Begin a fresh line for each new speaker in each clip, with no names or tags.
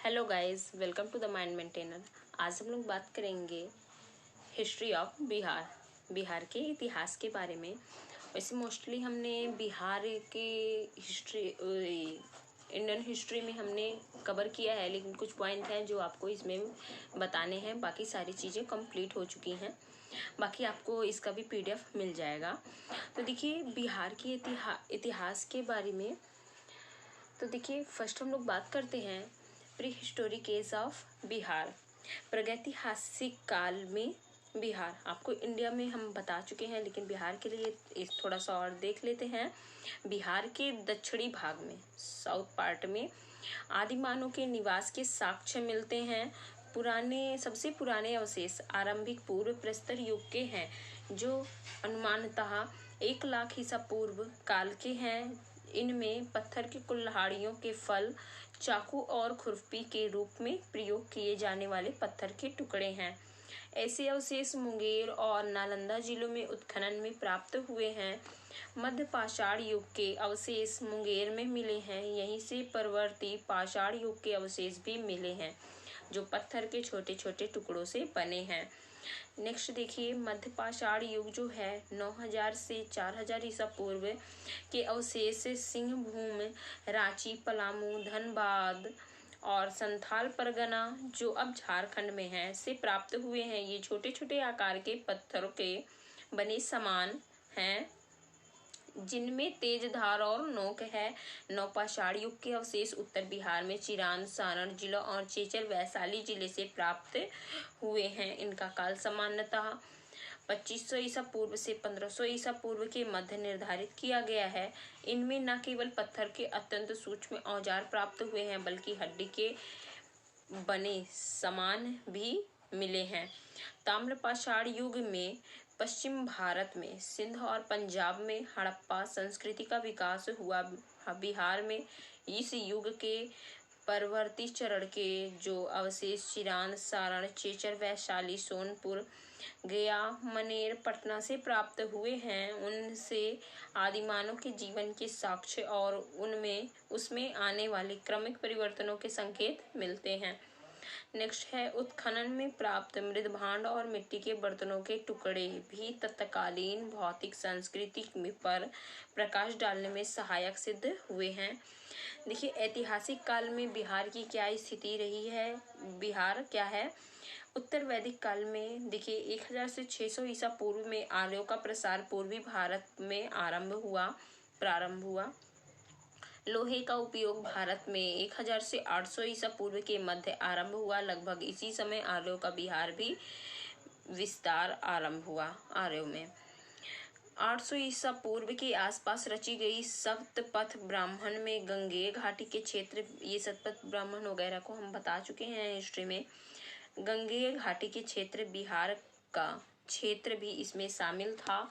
Hello guys, welcome to the mind maintainer. आज हम लोग बात करेंगे हिस्ट्री ऑफ बिहार के इतिहास के बारे में। वैसे मोस्टली हमने बिहार के हिस्ट्री इंडियन हिस्ट्री में हमने कवर किया है, लेकिन कुछ पॉइंट हैं जो आपको इसमें बताने हैं। बाकी सारी चीज़ें कंप्लीट हो चुकी हैं। बाकी आपको इसका भी पीडीएफ मिल जाएगा। तो देखिए बिहार के इतिहास के बारे में। तो देखिए फर्स्ट हम लोग बात करते हैं prehistoric age of Bihar. प्रागैतिहासिक काल में बिहार, आपको इंडिया में हम बता चुके हैं, लेकिन बिहार के लिए इस थोड़ा सा और देख लेते हैं। बिहार के दक्षिणी भाग में, साउथ पार्ट में आदि मानव के निवास के साक्ष्य मिलते हैं। सबसे पुराने अवशेष आरंभिक पूर्व प्रस्तर युग के हैं, जो अनुमानतः 1 लाख ईसा पूर्व काल के हैं। इनमें पत्थर की कुल्हाड़ियों के फल, चाकू और खुरपी के रूप में प्रयोग किए जाने वाले पत्थर के टुकड़े हैं। ऐसे अवशेष मुंगेर और नालंदा जिलों में उत्खनन में प्राप्त हुए हैं। मध्य पाषाण युग के अवशेष मुंगेर में मिले हैं। यहीं से परवर्ती पाषाण युग के अवशेष भी मिले हैं, जो पत्थर के छोटे छोटे टुकड़ों से बने हैं। नेक्स्ट देखिए, मध्य पाषाण युग जो है 9000 से 4000 ईसा पूर्व के अवशेष सिंहभूम, रांची, पलामू, धनबाद और संथाल परगना, जो अब झारखंड में है, से प्राप्त हुए हैं। ये छोटे छोटे आकार के पत्थरों के बने सामान हैं, जिनमें तेज धार और नोक है। नवपाषाण युग के अवशेष उत्तर बिहार में चिरान, सारण जिला और चेचर, वैशाली जिले से प्राप्त हुए हैं। इनका काल सामान्यतः 2500 ईसा पूर्व से 1500 ईसा पूर्व के मध्य निर्धारित किया गया है। इनमें न केवल पत्थर के अत्यंत सूक्ष्म औजार प्राप्त हुए हैं, बल्कि हड्डी के बने सामान भी मिले हैं। ताम्रपाषाण युग में पश्चिम भारत में सिंध और पंजाब में हड़प्पा संस्कृति का विकास हुआ। बिहार में इस युग के परवर्ती चरण के जो अवशेष चिरान, सारण, चेचर, वैशाली, सोनपुर, गया, मनेर, पटना से प्राप्त हुए हैं, उनसे आदिमानव के जीवन के साक्ष्य और उसमें आने वाले क्रमिक परिवर्तनों के संकेत मिलते हैं। नेक्स्ट है, उत्खनन में प्राप्त मृदभांड और मिट्टी के बर्तनों के टुकड़े भी तत्कालीन भौतिक संस्कृति पर प्रकाश डालने में सहायक सिद्ध हुए हैं। देखिए ऐतिहासिक काल में बिहार की क्या स्थिति रही है। बिहार क्या है, उत्तर वैदिक काल में देखिए 1000 से 600 ईसा पूर्व में आर्यों का प्रसार पूर्वी भारत में प्रारंभ हुआ। लोहे का उपयोग भारत में 1000 से 800 ईसा पूर्व के मध्य आरंभ हुआ। लगभग इसी समय आर्यों का बिहार भी विस्तार आरंभ हुआ। आर्यों में 800 ईसा पूर्व के आसपास रची गई सप्तपथ ब्राह्मण में गंगेय घाटी के क्षेत्र, ये सप्तपथ ब्राह्मण वगैरह को हम बता चुके हैं हिस्ट्री में। गंगेय घाटी के क्षेत्र, बिहार का क्षेत्र भी इसमें शामिल था।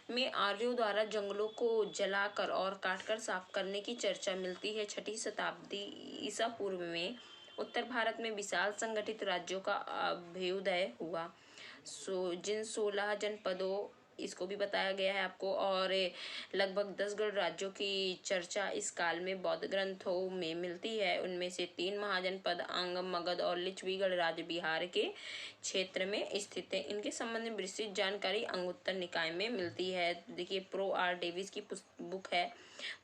में आर्यों द्वारा जंगलों को जलाकर और काटकर साफ करने की चर्चा मिलती है। 6ठी शताब्दी ईसा पूर्व में उत्तर भारत में विशाल संगठित राज्यों का अभ्युदय हुआ। जिन 16 जनपदों, इसको भी बताया गया है आपको, और लगभग 10 गण राज्यों की चर्चा इस काल में बौद्ध ग्रंथों में मिलती है। उनमें से 3 महाजनपद अंगम, मगध और लिच्छवी गणराज्य बिहार के क्षेत्र में स्थित है। इनके संबंध में विस्तृत जानकारी अंगुत्तर निकाय में मिलती है। देखिए प्रो आर डेविस की बुक है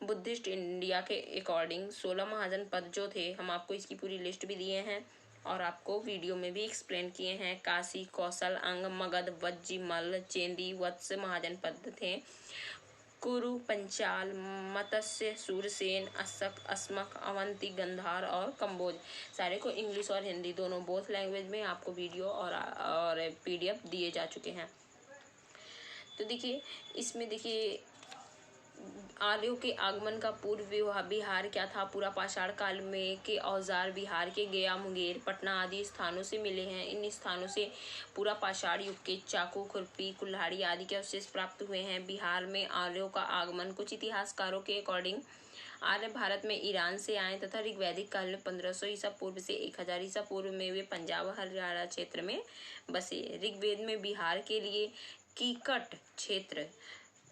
बुद्धिस्ट इंडिया के अकॉर्डिंग 16 महाजनपद जो थे, हम आपको इसकी पूरी लिस्ट भी दिए हैं और आपको वीडियो में भी एक्सप्लेन किए हैं। काशी, कौशल, अंग, मगध, वज्जी, मल्ल, चेंदी, वत्स महाजनपद थे। कुरु, पंचाल, मत्स्य, सूरसेन, असक, अस्मक, अवंती, गंधार और कंबोज, सारे को इंग्लिश और हिंदी दोनों बोथ लैंग्वेज में आपको वीडियो और पीडीएफ दिए जा चुके हैं। तो देखिए इसमें देखिए आर्यों के आगमन का पूर्व बिहार क्या था। पूरा पाषाण काल में के औजार बिहार के गया, मुंगेर, पटना आदि स्थानों से मिले हैं। इन स्थानों से पूरा पाषाण युग के चाकू, खुरपी, कुल्हाड़ी आदि के अवशेष प्राप्त हुए हैं। बिहार में आर्यों का आगमन कुछ इतिहासकारों के अकॉर्डिंग आर्य भारत में ईरान से आए तथा ऋग्वैदिक काल में 1500 ईसा पूर्व से 1000 ईसा पूर्व में वे पंजाब हरियाणा क्षेत्र में बसे। ऋग्वेद में बिहार के लिए कीकट क्षेत्र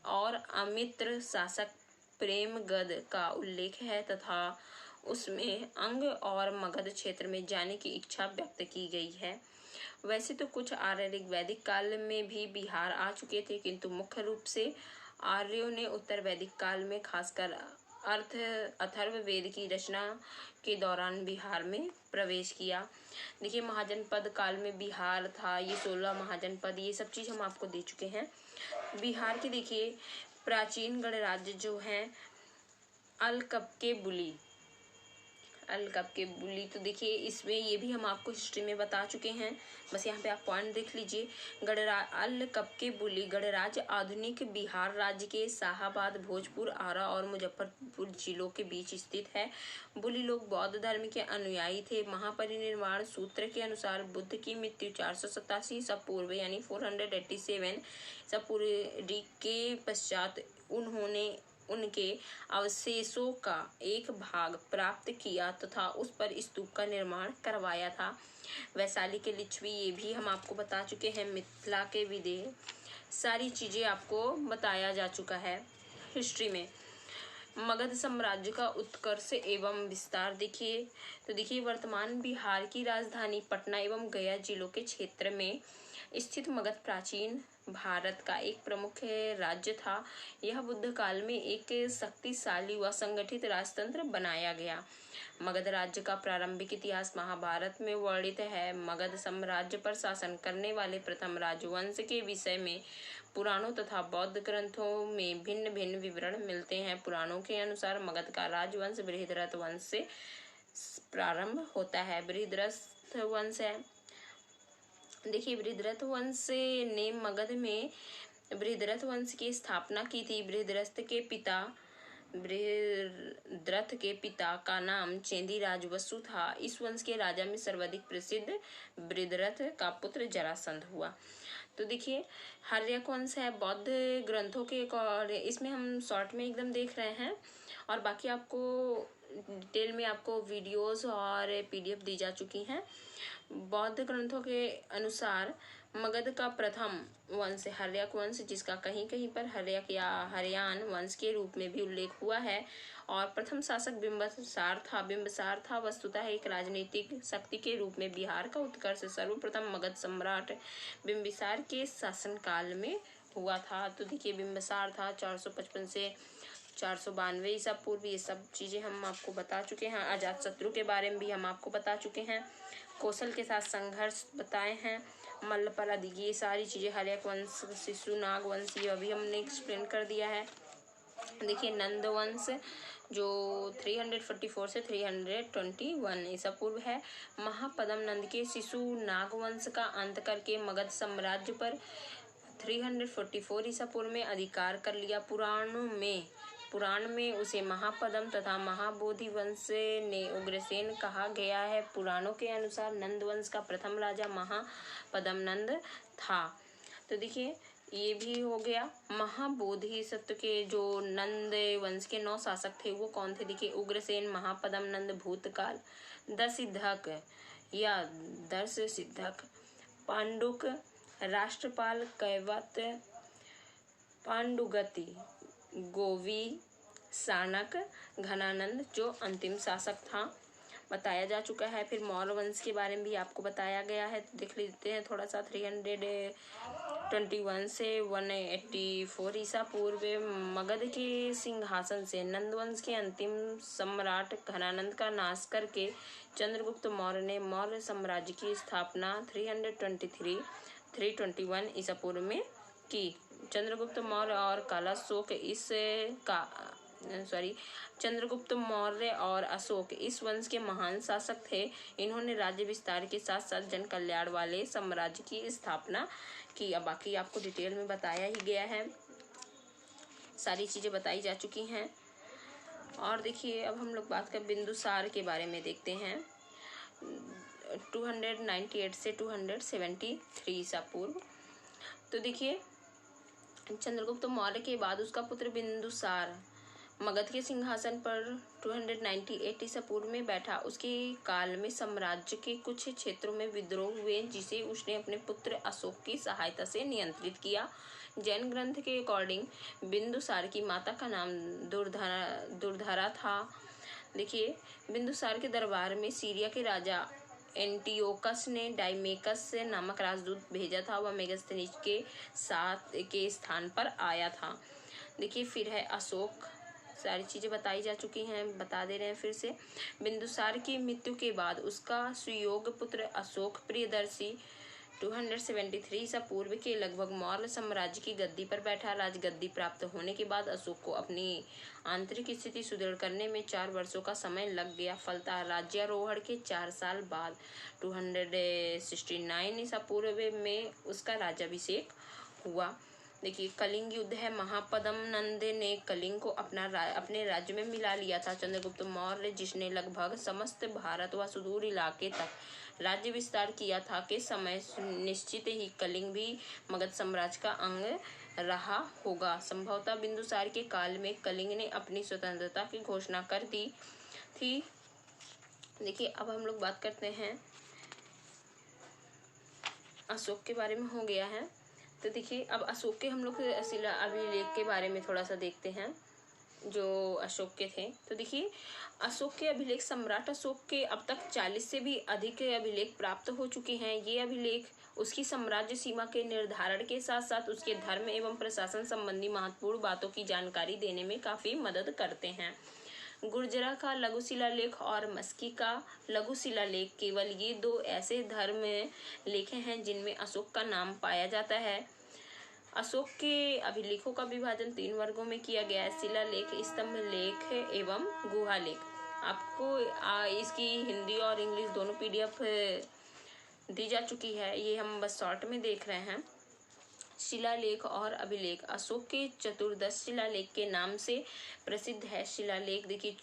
और अमित्र शासक प्रेमगद का उल्लेख है तथा उसमें अंग और मगध क्षेत्र में जाने की इच्छा व्यक्त की गई है। वैसे तो कुछ आर्यिक वैदिक काल में भी बिहार आ चुके थे, किंतु मुख्य रूप से आर्यों ने उत्तर वैदिक काल में खासकर अथर्व वेद की रचना के दौरान बिहार में प्रवेश किया। देखिए महाजनपद काल में बिहार था, ये 16 महाजनपद, ये सब चीज हम आपको दे चुके हैं। बिहार के देखिए प्राचीन गणराज्य जो हैं अलकप के बुली, तो देखिए इसमें ये भी हम आपको हिस्ट्री में बता चुके हैं, बस यहाँ पे आप पॉइंट देख लीजिए। अलकप के बुली गणराज्य आधुनिक बिहार राज्य के शाहाबाद, भोजपुर, आरा और मुजफ्फरपुर जिलों के बीच स्थित है। बुली लोग बौद्ध धर्म के अनुयायी थे। महापरिनिर्वाण सूत्र के अनुसार बुद्ध की मृत्यु 487 ईसा पूर्व यानी 487 ईसा पूर्व के पश्चात उन्होंने उनके अवशेषों का एक भाग प्राप्त किया तथा उस पर स्तूप का निर्माण करवाया था। वैशाली के लिच्छवी, ये भी हम आपको बता चुके हैं। मिथिला के विदेह, सारी चीजें आपको बताया जा चुका है हिस्ट्री में। मगध साम्राज्य का उत्कर्ष एवं विस्तार देखिए, तो देखिए वर्तमान बिहार की राजधानी पटना एवं गया जिलों के क्षेत्र में स्थित मगध प्राचीन भारत का एक प्रमुख राज्य था। यह बुद्ध काल में एक शक्तिशाली व संगठित राजतंत्र बनाया गया। मगध राज्य का प्रारंभिक इतिहास महाभारत में वर्णित है। मगध साम्राज्य पर शासन करने वाले प्रथम राजवंश के विषय में पुराणों तथा बौद्ध ग्रंथों में भिन्न भिन्न विवरण मिलते हैं। पुराणों के अनुसार मगध का राजवंश बृहद्रथ वंश से प्रारंभ होता है। बृहद्रथ वंश है, देखिए बृहद्रथ वंश ने मगध में बृहद्रथ वंश की स्थापना की थी। बृहद्रथ के पिता का नाम चेंदीराज वसु था। इस वंश के राजा में सर्वाधिक प्रसिद्ध बृहद्रथ का पुत्र जरासंध हुआ। तो देखिए हर्यक वंश है बौद्ध ग्रंथों के इसमें हम शॉर्ट में एकदम देख रहे हैं, और बाकी आपको डिटेल में आपको वीडियोस और पीडीएफ दी जा चुकी हैं। बौद्ध ग्रंथों के अनुसार मगध का प्रथम वंश हर्यक वंश, जिसका कहीं कहीं पर हर्यक या हर्यान वंश के रूप में भी उल्लेख हुआ है, और प्रथम शासक बिंबिसार था। वस्तुतः एक राजनीतिक शक्ति के रूप में बिहार का उत्कर्ष सर्वप्रथम मगध सम्राट बिंबिसार के शासनकाल में हुआ था। तो देखिए बिंबिसार था 455 से 492 ईसा पूर्व, ये सब चीजें हम आपको बता चुके हैं। अजातशत्रु के बारे में भी हम आपको बता चुके हैं। कौशल के साथ संघर्ष बताए हैं। मल्लपरा, ये सारी चीजें हर्यक वंश, शिशुनाग वंश, ये अभी हमने एक्सप्लेन कर दिया है। देखिए नंद वंश जो 344 से 321 ईसा पूर्व है। महापद्म नंद के शिशुनाग वंश का अंत करके मगध साम्राज्य पर 344 ईसा पूर्व में अधिकार कर लिया। पुराण में उसे महापद्म तथा महाबोधि वंश ने उग्रसेन कहा गया है। पुराणों के अनुसार नंद वंश का प्रथम राजा महापद्म नंद था। तो देखिए ये भी हो गया। महाबोधि सत्व के जो नंद वंश के 9 शासक थे वो कौन थे? देखिए उग्रसेन, महापद्म नंद भूतकाल, दर्शसिद्धक, पांडुक, राष्ट्रपाल, कैवत, पांडुगति, गोवी, सानक, घनानंद जो अंतिम शासक था बताया जा चुका है। फिर मौर्य वंश के बारे में भी आपको बताया गया है, तो देख लेते हैं थोड़ा सा। 321 से 184 ईसा पूर्व मगध के सिंहासन से नंद वंश के अंतिम सम्राट घनानंद का नाश करके चंद्रगुप्त मौर्य ने मौर्य साम्राज्य की स्थापना 321 ईसा पूर्व में की। चंद्रगुप्त मौर्य और अशोक इस वंश के महान शासक थे। इन्होंने राज्य विस्तार के साथ साथ जन कल्याण वाले साम्राज्य की स्थापना की। अब बाकी आपको डिटेल में बताया ही गया है, सारी चीजें बताई जा चुकी हैं। और देखिए अब हम लोग बात कर बिंदुसार के बारे में देखते हैं। 298 से 273 ईसा पूर्व। तो देखिए चंद्रगुप्त मौर्य के बाद उसका पुत्र बिंदुसार मगध के सिंहासन पर 298 ईसा पूर्व में बैठा। उसके काल में साम्राज्य के कुछ क्षेत्रों में विद्रोह हुए, जिसे उसने अपने पुत्र अशोक की सहायता से नियंत्रित किया। जैन ग्रंथ के अकॉर्डिंग बिंदुसार की माता का नाम दुर्धरा था। देखिए, बिंदुसार के दरबार में सीरिया के राजा एंटियोकस ने डाइमेकस नामक राजदूत भेजा था। वह मेगास्थनीज के साथ के स्थान पर आया था। देखिए, फिर है अशोक। सारी चीजें बताई जा चुकी हैं, बता दे रहे हैं फिर से। बिंदुसार की मृत्यु के बाद उसका सुयोग पुत्र अशोक प्रियदर्शी 273 ईसा पूर्व के लगभग मौर्य साम्राज्य की गद्दी पर बैठा। राजगद्दी प्राप्त होने के बाद अशोक को अपनी आंतरिक स्थिति सुदृढ़ करने में 4 वर्षों का समय लग गया। फलतः राज्यारोहण के 4 साल बाद 269 ईसा पूर्व में उसका राज्याभिषेक हुआ। देखिए, कलिंग युद्ध है। महापद्म नंद ने कलिंग को अपने राज्य में मिला लिया था। चंद्रगुप्त मौर्य, जिसने लगभग समस्त भारत व सुदूर इलाके तक राज्य विस्तार किया था, के समय निश्चित ही कलिंग भी मगध साम्राज्य का अंग रहा होगा। संभवतः बिंदुसार के काल में कलिंग ने अपनी स्वतंत्रता की घोषणा कर दी थी। देखिए, अब हम लोग बात करते हैं अशोक के बारे में, हो गया है। तो देखिए, अब अशोक के हम लोग शिला अभिलेख के बारे में थोड़ा सा देखते हैं जो अशोक के थे। तो देखिए, अशोक के अभिलेख, सम्राट अशोक के अब तक 40 से भी अधिक अभिलेख प्राप्त हो चुके हैं। ये अभिलेख उसकी साम्राज्य सीमा के निर्धारण के साथ साथ उसके धर्म एवं प्रशासन संबंधी महत्वपूर्ण बातों की जानकारी देने में काफी मदद करते हैं। गुर्जरा का लघु शिलालेख और मस्की का लघु शिलालेख केवल ये 2 ऐसे धर्म लेख हैं जिनमें अशोक का नाम पाया जाता है। अशोक के अभिलेखों का विभाजन 3 वर्गों में किया गया है: शिलालेख, स्तंभ लेख एवं गुहा लेख। आपको इसकी हिंदी और इंग्लिश दोनों PDF दी जा चुकी है, ये हम बस शॉर्ट में देख रहे हैं। शिलालेख और अभिलेख अशोक के चतुर्दश शिलालेख के नाम से प्रसिद्ध है। शिलालेख देखिए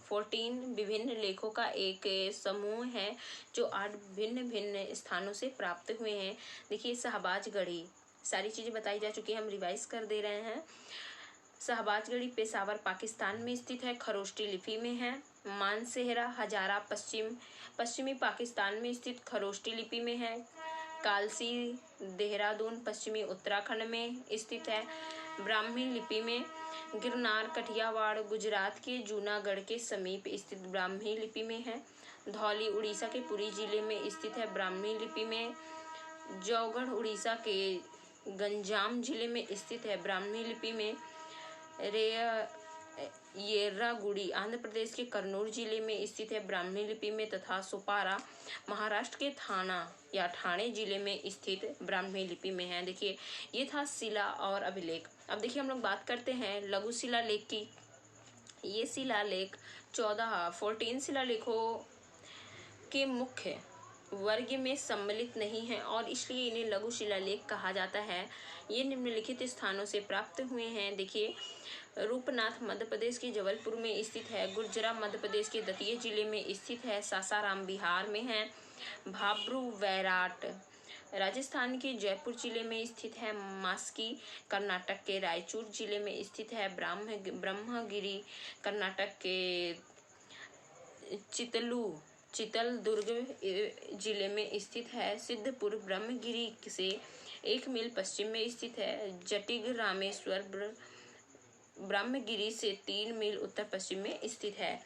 14 विभिन्न लेखों का एक समूह है जो 8 भिन्न भिन्न स्थानों से प्राप्त हुए हैं। देखिए, शहबाजगढ़ी, सारी चीजें बताई जा चुकी है, हम रिवाइज कर दे रहे हैं। शहबाजगढ़ी पेशावर पाकिस्तान में स्थित है, खरोष्टी लिपि में है। मानसेहरा हजारा पश्चिमी पाकिस्तान में स्थित खरोष्टी लिपि में है। कालसी देहरादून पश्चिमी उत्तराखंड में स्थित है, ब्राह्मी लिपि में। गिरनार कठियावाड़ गुजरात के जूनागढ़ के समीप स्थित ब्राह्मी लिपि में है। धौली उड़ीसा के पुरी जिले में स्थित है, ब्राह्मी लिपि में। जौगढ़ उड़ीसा के गंजाम जिले में स्थित है, ब्राह्मी लिपि में। येर्रागुड़ी आंध्र प्रदेश के कर्नूल जिले में स्थित है, ब्राह्मी लिपि में। तथा सुपारा महाराष्ट्र के ठाणे जिले में स्थित ब्राह्मी लिपि में है। देखिए, ये था शिला और अभिलेख। अब देखिए, हम लोग बात करते हैं लघु शिलालेख की। ये शिलालेख 14 शिलालेखों के मुख्य वर्ग में सम्मिलित नहीं है और इसलिए इन्हें लघु शिलालेख कहा जाता है। ये निम्नलिखित स्थानों से प्राप्त हुए हैं। देखिए, रूपनाथ मध्य प्रदेश के जबलपुर में स्थित है। गुर्जरा मध्य प्रदेश के दतिया जिले में स्थित है। सासाराम बिहार में है। भाब्रू वैराट राजस्थान के जयपुर जिले में स्थित है। मास्की कर्नाटक के रायचूर जिले में स्थित है। ब्रह्मगिरी कर्नाटक के चितलदुर्ग जिले में स्थित है। सिद्धपुर ब्रह्मगिरी से 1 मील पश्चिम में स्थित है। जटिग रामेश्वर ब्रह्मगिरी से 3 मील उत्तर पश्चिम में स्थित है।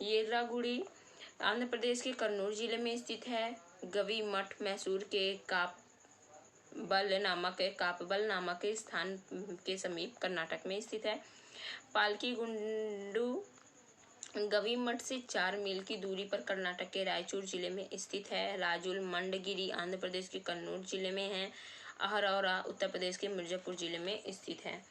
येर्रागुड़ी आंध्र प्रदेश के कर्नूल जिले में स्थित है। गवी मठ मैसूर के कापबल नामक स्थान के समीप कर्नाटक में स्थित है। पालकी गुंडू गवी मठ से 4 मील की दूरी पर कर्नाटक के रायचूर जिले में स्थित है। राजुल मंडगिरी आंध्र प्रदेश के कन्नौज जिले में है। अहरौरा उत्तर प्रदेश के मिर्जापुर जिले में स्थित है।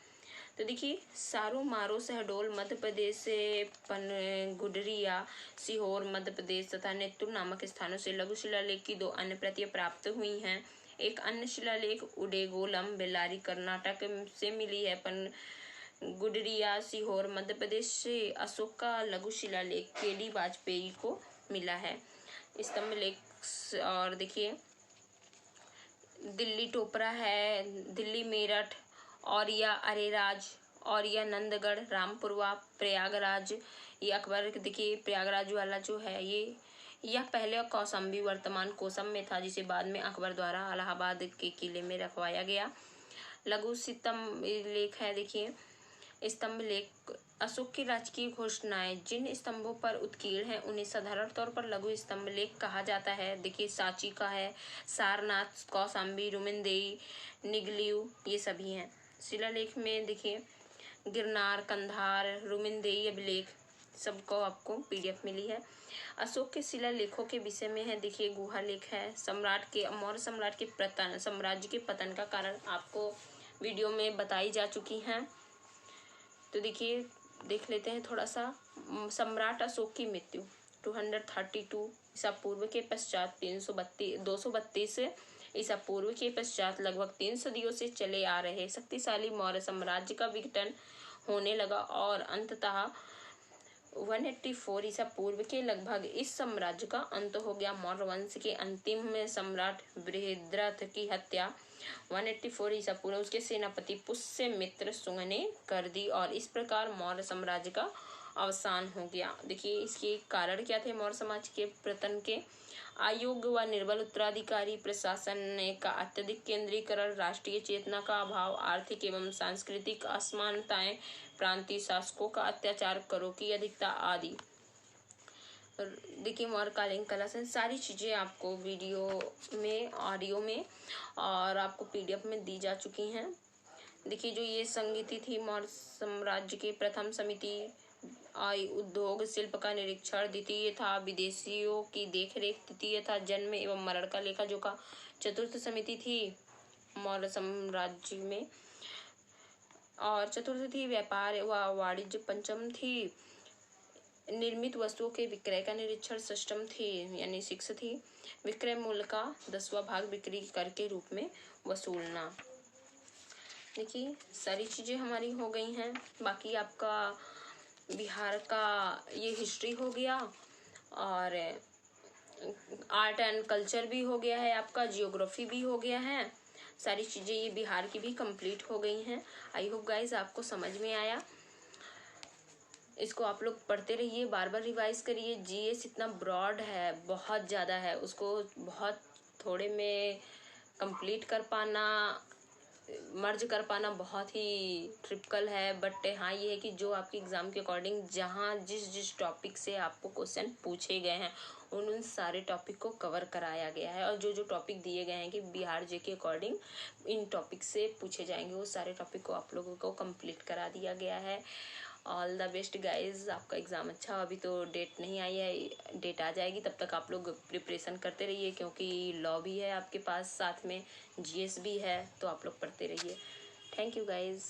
तो देखिए, सारो मारो शहडोल मध्य प्रदेश से पनगुडरिया सीहोर मध्य प्रदेश तथा नेत्तुर नामक स्थानों से लघु शिलालेख की 2 अन्य प्रतियां प्राप्त हुई हैं। एक अन्य शिलालेख उडेगोलम बेल्लारी कर्नाटक से मिली है। पनगुडरिया सीहोर मध्य प्रदेश से अशोक का लघु शिलालेख केडी वाजपेयी को मिला है। स्तंभ लेख और देखिए, दिल्ली टोपरा है, दिल्ली मेरठ, औरिया अरेराज, औरिया नंदगढ़, रामपुरवा, प्रयागराज। ये अकबर, देखिए प्रयागराज वाला जो है यह पहले कौशाम्बी वर्तमान कोसम में था, जिसे बाद में अकबर द्वारा इलाहाबाद के किले में रखवाया गया। लघु स्तंभ लेख है। देखिए, स्तंभ लेख अशोक की राजकीय घोषणाएं। जिन स्तंभों पर उत्कीर्ण है उन्हें साधारण तौर पर लघु स्तंभ लेख कहा जाता है। देखिए सांची का है, सारनाथ, कौशाम्बी, रुमिनदेई, निगलियू, ये सभी हैं। शिलालेख में देखिए गिरनार, कंधार, रुमिनदेई अभिलेख सबको आपको पीडीएफ मिली है। अशोक के शिलालेखों के विषय में है, देखिए गुहा लेख है। मौर्य सम्राट के पतन, साम्राज्य के पतन का कारण आपको वीडियो में बताई जा चुकी हैं। तो देखिए देख लेते हैं थोड़ा सा। सम्राट अशोक की मृत्यु 232 ईसा पूर्व के पश्चात 232 ईसा पूर्व के पश्चात लगभग 3 सदियों से चले आ रहे शक्तिशाली मौर्य साम्राज्य का विघटन होने लगा और अंततः 184 ईसा पूर्व के लगभग इस साम्राज्य का अंत हो गया। मौर्य वंश के अंतिम सम्राट बृहद्रथ की हत्या 184 ईसा पूर्व उसके सेनापति पुष्यमित्र शुंग ने कर दी और इस प्रकार मौर्य साम्राज्य का अवसान हो गया। देखिए इसके कारण क्या थे मौर्य समाज के पतन के? अयोग्य व निर्बल उत्तराधिकारी प्रशासन का अत्यधिक केंद्रीकरण, राष्ट्रीय चेतना का अभाव, आर्थिक एवं सांस्कृतिक असमानताएं, प्रांतीय शासकों का अत्याचार, करों की अधिकता आदि। देखिए मौर्यकालीन कला से सारी चीज़ें आपको वीडियो में, ऑडियो में और आपको पीडीएफ में दी जा चुकी हैं। देखिए जो ये समिति थी मौर्य साम्राज्य की प्रथम समिति उद्योग शिल्प का निरीक्षण, द्वितीय था विदेशियों की देखरेख, तृतीय था जन्म एवं मरण का लेखा जोखा, चतुर्थ समिति थी मौर्य साम्राज्य में और चतुर्थ थी व्यापार व वाणिज्य, पंचम थी निर्मित वस्तुओं के विक्रय का निरीक्षण, सिस्टम थी यानी 6 थी विक्रय मूल्य का 10वां भाग बिक्री कर के रूप में वसूलना। देखिए सारी चीज़ें हमारी हो गई हैं। बाकी आपका बिहार का ये हिस्ट्री हो गया और आर्ट एंड कल्चर भी हो गया है, आपका जियोग्राफी भी हो गया है। सारी चीज़ें ये बिहार की भी कंप्लीट हो गई हैं। आई होप गाइज आपको समझ में आया। इसको आप लोग पढ़ते रहिए, बार बार रिवाइज करिए। जीएस इतना ब्रॉड है, बहुत ज़्यादा है, उसको बहुत थोड़े में कंप्लीट कर पाना, मर्ज कर पाना बहुत ही ट्रिपिकल है। बट हाँ ये है कि जो आपके एग्ज़ाम के अकॉर्डिंग जहाँ जिस टॉपिक से आपको क्वेश्चन पूछे गए हैं उन सारे टॉपिक को कवर कराया गया है और जो टॉपिक दिए गए हैं कि बिहार जे के अकॉर्डिंग इन टॉपिक से पूछे जाएंगे वो सारे टॉपिक को आप लोगों को कंप्लीट करा दिया गया है। ऑल द बेस्ट गाइज, आपका एग्ज़ाम अच्छा। अभी तो डेट नहीं आई है, डेट आ जाएगी, तब तक आप लोग प्रिपरेशन करते रहिए क्योंकि लॉ भी है आपके पास, साथ में जीएस भी है, तो आप लोग पढ़ते रहिए। Thank you guys.